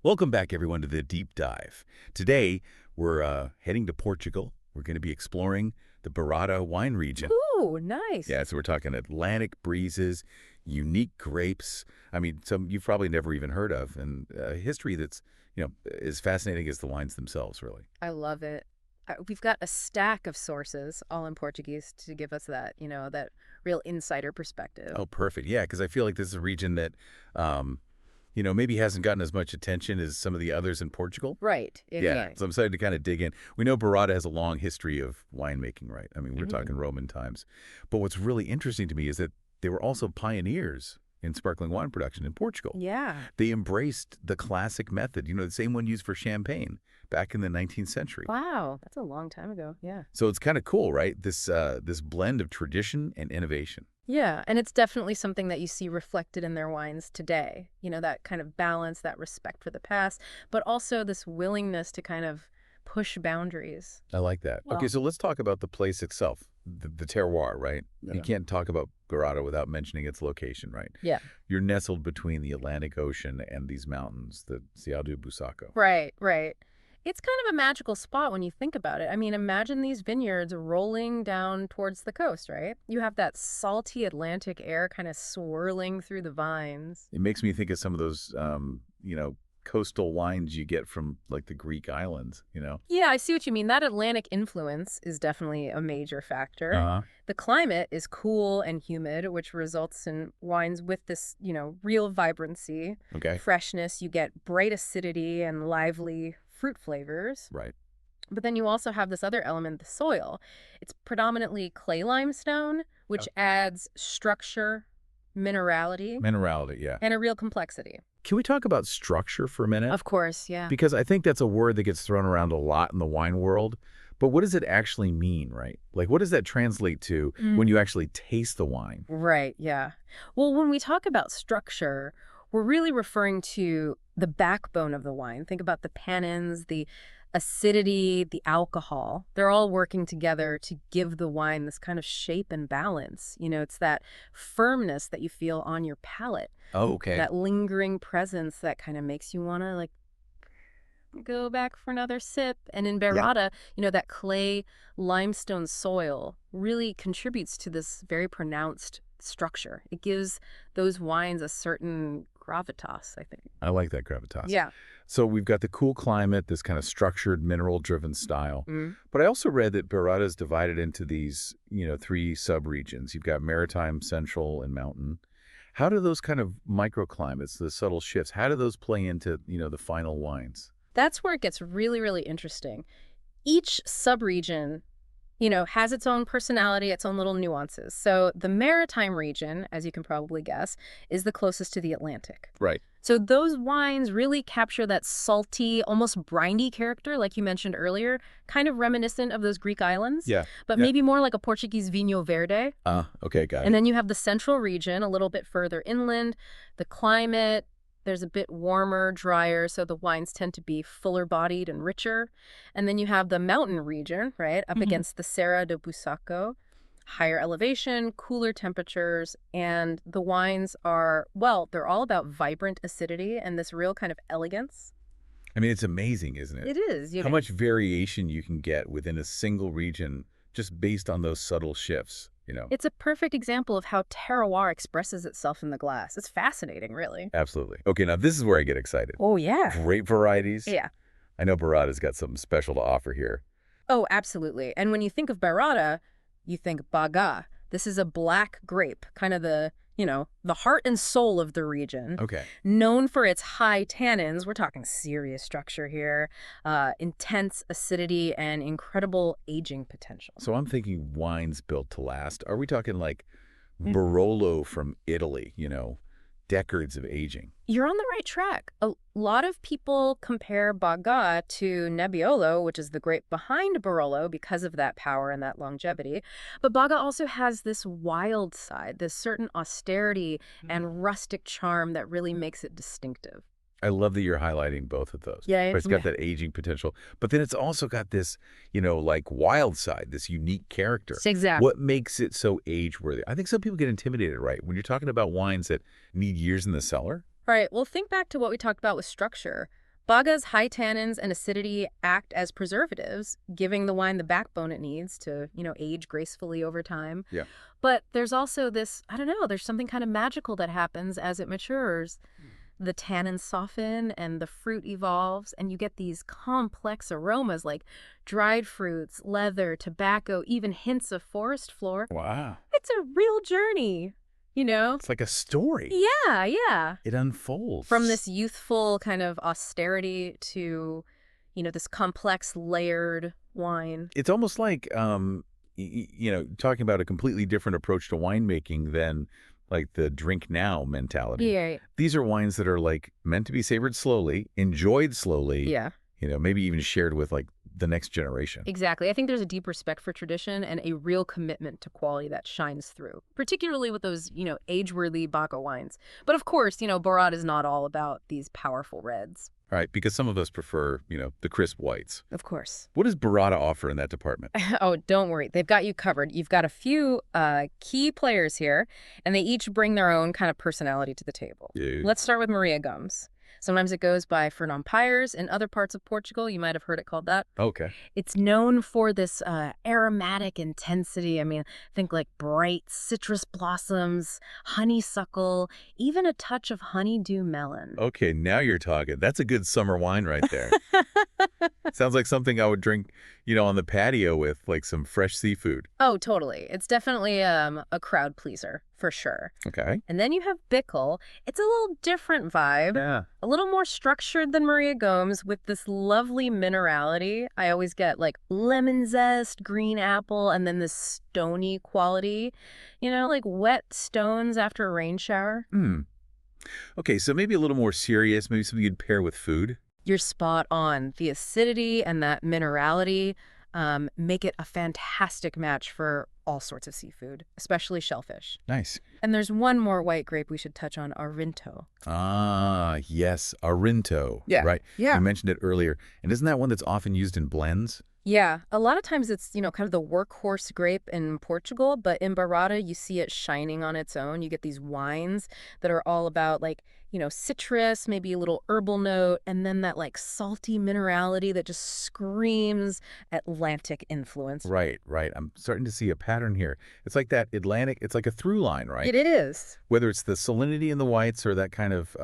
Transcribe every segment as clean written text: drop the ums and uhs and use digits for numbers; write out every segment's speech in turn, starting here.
Welcome back, everyone, to the Deep Dive. Today, we're heading to Portugal. We're going to be exploring the Bairrada wine region. Ooh, nice. Yeah, so we're talking Atlantic breezes, unique grapes. I mean, some you've probably never even heard of, and history that's, as fascinating as the wines themselves, really. I love it. We've got a stack of sources, all in Portuguese, to give us that, that real insider perspective. Oh, perfect. Yeah, because I feel like this is a region that, maybe hasn't gotten as much attention as some of the others in Portugal. Right, Yeah, exactly. so I'm excited to kind of dig in. We know Bairrada has a long history of winemaking, right? I mean, we're Mhm. talking Roman times. But what's really interesting to me is that they were also pioneers in sparkling wine production in Portugal. Yeah. They embraced the classic method, the same one used for champagne back in the 19th century. Wow, that's a long time ago. Yeah. So it's kind of cool, right? This blend of tradition and innovation. Yeah, and it's definitely something that you see reflected in their wines today. That kind of balance, that respect for the past, but also this willingness to kind of push boundaries. I like that. Okay, Well, so let's talk about the place itself, the terroir, right? You yeah. can't talk about Bairrada without mentioning its location, right? Yeah. You're nestled between the Atlantic Ocean and these mountains, the Ciudad do Busaco. Right, right. It's kind of a magical spot when you think about it. I mean, imagine these vineyards rolling down towards the coast, right? You have that salty Atlantic air kind of swirling through the vines. It makes me think of some of those, coastal wines you get from like the Greek islands. Yeah, I see what you mean. That Atlantic influence is definitely a major factor. Uh-huh. The climate is cool and humid, which results in wines with this, real vibrancy, Okay. freshness. You get bright acidity and lively fruit flavors. Right. But then you also have this other element, the soil. It's predominantly clay limestone, which adds structure, minerality, Minerality, yeah. and a real complexity. Can we talk about structure for a minute? Of course, yeah. Because I think that's a word that gets thrown around a lot in the wine world. But what does it actually mean, right? Like, what does that translate to when you actually taste the wine? Right, yeah. Well, when we talk about structure, we're really referring to the backbone of the wine. Think about the tannins, the acidity, the alcohol. They're all working together to give the wine this kind of shape and balance. It's that firmness that you feel on your palate, Oh, okay. that lingering presence that kind of makes you want to like go back for another sip. And in Yeah. Bairrada, that clay limestone soil really contributes to this very pronounced structure. It gives those wines a certain gravitas, I think. I like that gravitas. Yeah. So we've got the cool climate, this kind of structured, mineral-driven style. Mm. But I also read that Bairrada is divided into these, three sub-regions. You've got maritime, central, and mountain. How do those kind of microclimates, the subtle shifts, how do those play into, the final wines? That's where it gets really, really interesting. Each subregion, has its own personality, its own little nuances. So the maritime region, as you can probably guess, is the closest to the Atlantic. Right. So those wines really capture that salty, almost briny character, like you mentioned earlier, kind of reminiscent of those Greek islands, Yeah. but Yeah. maybe more like a Portuguese Vinho Verde. Okay, got And it. then you have the central region, a little bit further inland. The climate, there's a bit warmer, drier, so the wines tend to be fuller bodied and richer. And then you have the mountain region, right, up against the Serra do Bussaco, higher elevation, cooler temperatures, and the wines are, well, they're all about vibrant acidity and this real kind of elegance. I mean, it's amazing, isn't it? It is. How much variation you can get within a single region just based on those subtle shifts. It's a perfect example of how terroir expresses itself in the glass. It's fascinating, really. Absolutely. Okay, now this is where I get excited. Oh, yeah. Grape varieties. Yeah. I know Bairrada's got something special to offer here. Oh, absolutely. And when you think of Bairrada, you think Baga. This is a black grape, kind of the heart and soul of the region. Okay. Known for its high tannins, we're talking serious structure here, intense acidity, and incredible aging potential. So I'm thinking wines built to last. Are we talking like Mm. Barolo from Italy, decades of aging? You're on the right track. A lot of people compare Baga to Nebbiolo, which is the grape behind Barolo because of that power and that longevity. But Baga also has this wild side, this certain austerity and rustic charm that really makes it distinctive. I love that you're highlighting both of those. Yeah, But it's yeah. got that aging potential. But then it's also got this, like wild side, this unique character. Exactly. What makes it so age-worthy? I think some people get intimidated, right? When you're talking about wines that need years in the cellar. Right. Well, think back to what we talked about with structure. Baga's high tannins and acidity act as preservatives, giving the wine the backbone it needs to, age gracefully over time. Yeah. But there's also this, I don't know, there's something kind of magical that happens as it matures. The tannins soften and the fruit evolves, and you get these complex aromas like dried fruits, leather, tobacco, even hints of forest floor. Wow. It's a real journey, you know? It's like a story. Yeah, yeah. It unfolds. From this youthful kind of austerity to, this complex layered wine. It's almost like, talking about a completely different approach to winemaking than like the drink now mentality. Yeah. These are wines that are like meant to be savored slowly, enjoyed slowly, Yeah. Maybe even shared with like the next generation. Exactly. I think there's a deep respect for tradition and a real commitment to quality that shines through, particularly with those, age-worthy Baga wines. But of course, Bairrada is not all about these powerful reds. Right, because some of us prefer, the crisp whites. Of course. What does Bairrada offer in that department? Oh, don't worry. They've got you covered. You've got a few key players here, and they each bring their own kind of personality to the table. Yeah. Let's start with Maria Gums. Sometimes it goes by Fernand Pires. In other parts of Portugal, you might have heard it called that. Okay. It's known for this aromatic intensity. I mean, think like bright citrus blossoms, honeysuckle, even a touch of honeydew melon. Okay, now you're talking. That's a good summer wine right there. Sounds like something I would drink, on the patio with like some fresh seafood. Oh, totally. It's definitely a crowd pleaser, for sure. Okay. And then you have Bickle. It's a little different vibe. Yeah. A little more structured than Maria Gomes with this lovely minerality. I always get like lemon zest, green apple, and then this stony quality. Like wet stones after a rain shower. Okay, so maybe a little more serious, maybe something you'd pair with food. You're spot on. The acidity and that minerality make it a fantastic match for all sorts of seafood, especially shellfish. Nice. And there's one more white grape we should touch on, Arinto. Ah, yes, Arinto. Yeah. Right. Yeah. You mentioned it earlier. And isn't that one that's often used in blends? Yeah, a lot of times it's, kind of the workhorse grape in Portugal, but in Bairrada, you see it shining on its own. You get these wines that are all about like, citrus, maybe a little herbal note, and then that like salty minerality that just screams Atlantic influence. Right, right. I'm starting to see a pattern here. It's like that Atlantic, it's like a through line, right? It is. Whether it's the salinity in the whites or that kind of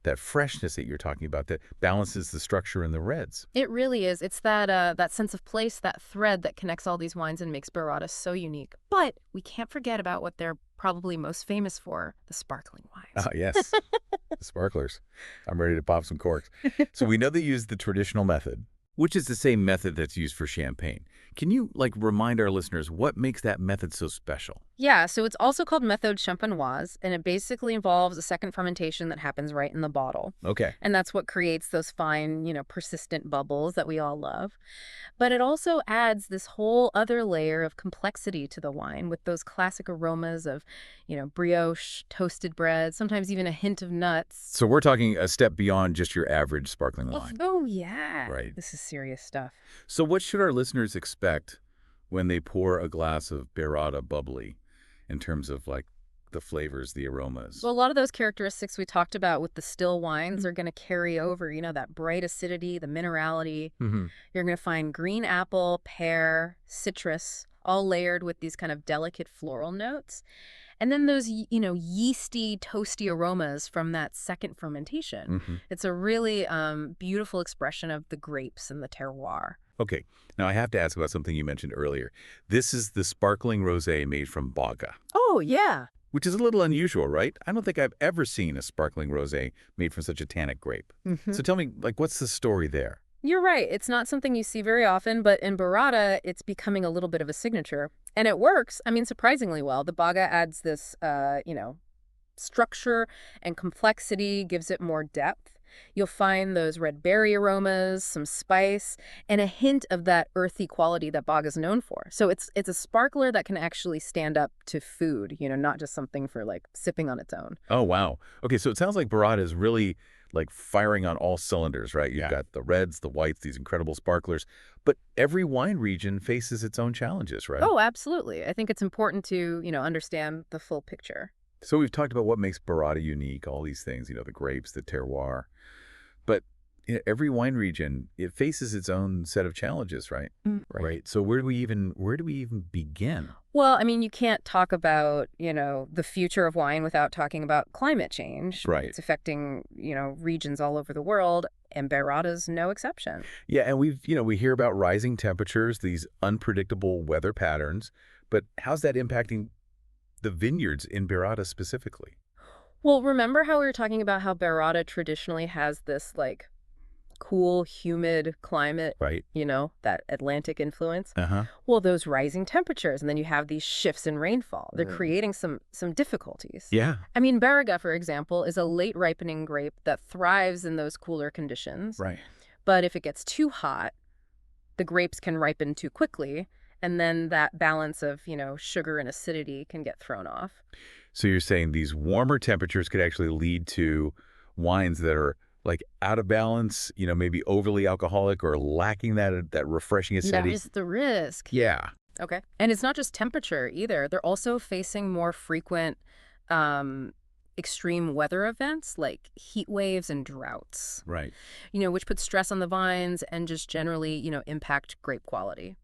that freshness that you're talking about that balances the structure in the reds. It really is. It's that sense of place, that thread that connects all these wines and makes Bairrada so unique. But we can't forget about what they're probably most famous for, the sparkling wines. Ah, yes. The sparklers. I'm ready to pop some corks. So we know they use the traditional method, which is the same method that's used for champagne. Can you, remind our listeners what makes that method so special? Yeah, so it's also called méthode champenoise, and it basically involves a second fermentation that happens right in the bottle. Okay. And that's what creates those fine, persistent bubbles that we all love. But it also adds this whole other layer of complexity to the wine with those classic aromas of, brioche, toasted bread, sometimes even a hint of nuts. So we're talking a step beyond just your average sparkling wine. Oh, yeah. Right. This is serious stuff. So what should our listeners expect when they pour a glass of Bairrada bubbly in terms of the flavors, the aromas? Well, a lot of those characteristics we talked about with the still wines are going to carry over, that bright acidity, the minerality. Mm-hmm. You're going to find green apple, pear, citrus, all layered with these kind of delicate floral notes. And then those, yeasty, toasty aromas from that second fermentation. Mm-hmm. It's a really beautiful expression of the grapes and the terroir. Okay. Now, I have to ask about something you mentioned earlier. This is the sparkling rosé made from Baga, Oh, yeah. which is a little unusual, right? I don't think I've ever seen a sparkling rosé made from such a tannic grape. Mm-hmm. So tell me, what's the story there? You're right. It's not something you see very often, but in Bairrada, it's becoming a little bit of a signature. And it works, surprisingly well. The Baga adds this, structure and complexity, gives it more depth. You'll find those red berry aromas, some spice, and a hint of that earthy quality that Baga's known for. So it's a sparkler that can actually stand up to food, not just something for sipping on its own. Oh, wow. Okay, so it sounds like Bairrada is really firing on all cylinders, right? You've got the reds, the whites, these incredible sparklers. But every wine region faces its own challenges, right? Oh, absolutely. I think it's important to, understand the full picture. So we've talked about what makes Bairrada unique, all these things, the grapes, the terroir. But Every wine region, it faces its own set of challenges, right? Right. Right. So where do we even begin? Well, I mean, you can't talk about, the future of wine without talking about climate change. Right. It's affecting, regions all over the world, and Bairrada's no exception. Yeah, and we hear about rising temperatures, these unpredictable weather patterns, but how's that impacting the vineyards in Bairrada specifically? Well, remember how we were talking about how Bairrada traditionally has this, like, cool, humid climate, Right. that Atlantic influence? Uh-huh. Well, those rising temperatures, and then you have these shifts in rainfall. They're creating some difficulties. Yeah. I mean, Baga, for example, is a late ripening grape that thrives in those cooler conditions. Right. But if it gets too hot, the grapes can ripen too quickly, and then that balance of, sugar and acidity can get thrown off. So you're saying these warmer temperatures could actually lead to wines that are like out of balance, maybe overly alcoholic or lacking that refreshing That acidity. is the risk. Yeah. Okay. And it's not just temperature either. They're also facing more frequent um, extreme weather events like heat waves and droughts, Right. which put stress on the vines and just generally, impact grape quality.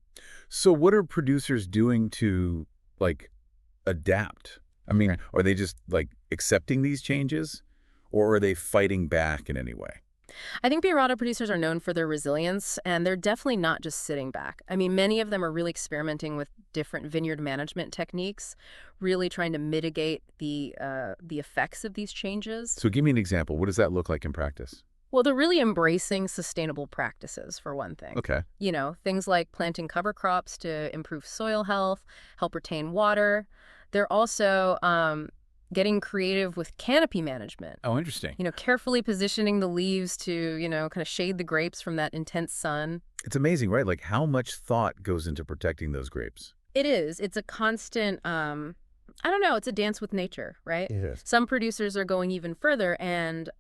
So what are producers doing to like adapt? I mean, Right. are they just like accepting these changes or are they fighting back in any way? I think Bairrada producers are known for their resilience, and they're definitely not just sitting back. I mean, many of them are really experimenting with different vineyard management techniques, really trying to mitigate the effects of these changes. So give me an example. What does that look like in practice? Well, they're really embracing sustainable practices, for one thing. Okay. Things like planting cover crops to improve soil health, help retain water. They're also getting creative with canopy management. Oh, interesting. Carefully positioning the leaves to, kind of shade the grapes from that intense sun. It's amazing, right? Like how much thought goes into protecting those grapes. It is. It's a constant, I don't know, it's a dance with nature, right? Yes. Some producers are going even further, and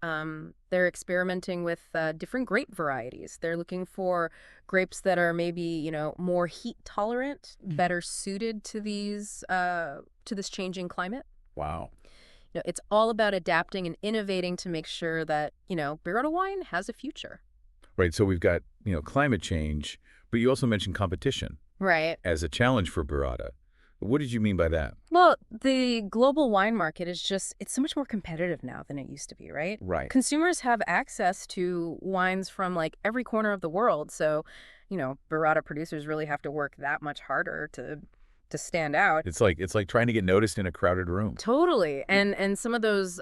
they're experimenting with different grape varieties. They're looking for grapes that are maybe, more heat tolerant, better suited to this changing climate. Wow. It's all about adapting and innovating to make sure that, Bairrada wine has a future. Right. So we've got, climate change, but you also mentioned competition Right. as a challenge for Bairrada. What did you mean by that? Well, the global wine market it's so much more competitive now than it used to be, right? Right. Consumers have access to wines from like every corner of the world. So, Bairrada producers really have to work that much harder to stand out. It's like trying to get noticed in a crowded room. Totally. And some of those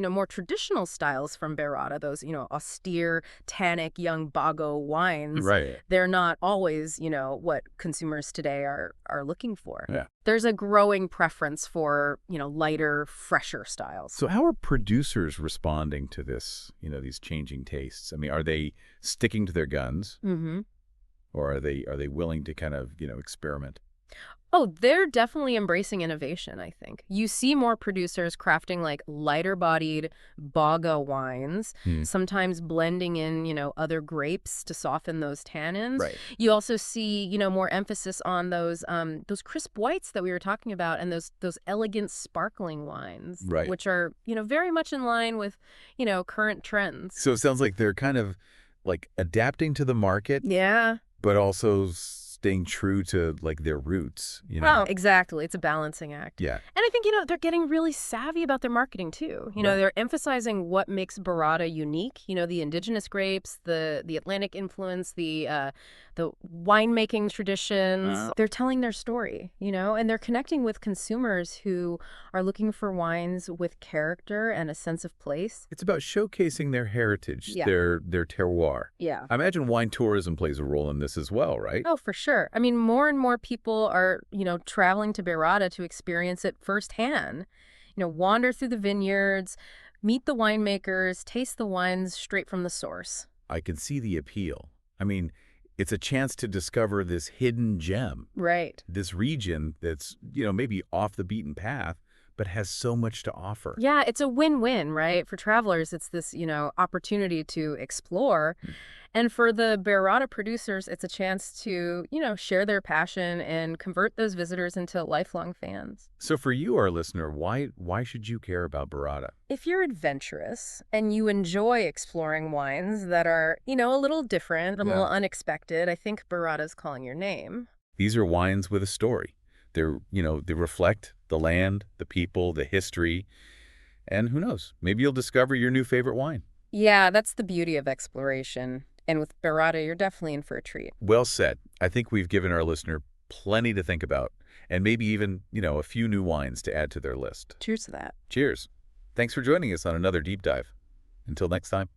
more traditional styles from Bairrada, those, austere, tannic, young Baga wines, Right. they're not always, what consumers today are looking for. Yeah. There's a growing preference for, lighter, fresher styles. So how are producers responding to this, these changing tastes? I mean, are they sticking to their guns Mm-hmm. or are they willing to kind of, experiment? Oh, they're definitely embracing innovation, I think. You see more producers crafting like lighter-bodied Baga wines, Hmm. sometimes blending in, other grapes to soften those tannins. Right. You also see, more emphasis on those crisp whites that we were talking about, and those elegant sparkling wines, Right. which are, very much in line with, current trends. So it sounds like they're kind of like adapting to the market, Yeah. but also staying true to like their roots, Oh, exactly. It's a balancing act. Yeah. And I think, they're getting really savvy about their marketing too. Right. They're emphasizing what makes Bairrada unique, the indigenous grapes, the Atlantic influence, the winemaking traditions. They're telling their story, and they're connecting with consumers who are looking for wines with character and a sense of place. It's about showcasing their heritage, Yeah. their terroir. Yeah. I imagine wine tourism plays a role in this as well, right? Oh, for sure. I mean, more and more people are, traveling to Bairrada to experience it firsthand. Wander through the vineyards, meet the winemakers, taste the wines straight from the source. I can see the appeal. I mean, it's a chance to discover this hidden gem, Right. this region that's, maybe off the beaten path, but has so much to offer. Yeah, it's a win-win, right? For travelers, it's this, opportunity to explore. And for the Bairrada producers, it's a chance to, share their passion and convert those visitors into lifelong fans. So for you, our listener, why should you care about Bairrada? If you're adventurous and you enjoy exploring wines that are, a little different, a little Yeah. unexpected, I think Bairrada's calling your name. These are wines with a story. They reflect the land, the people, the history, and who knows, maybe you'll discover your new favorite wine. Yeah, that's the beauty of exploration. And with Bairrada, you're definitely in for a treat. Well said. I think we've given our listener plenty to think about, and maybe even, a few new wines to add to their list. Cheers to that. Cheers. Thanks for joining us on another deep dive. Until next time.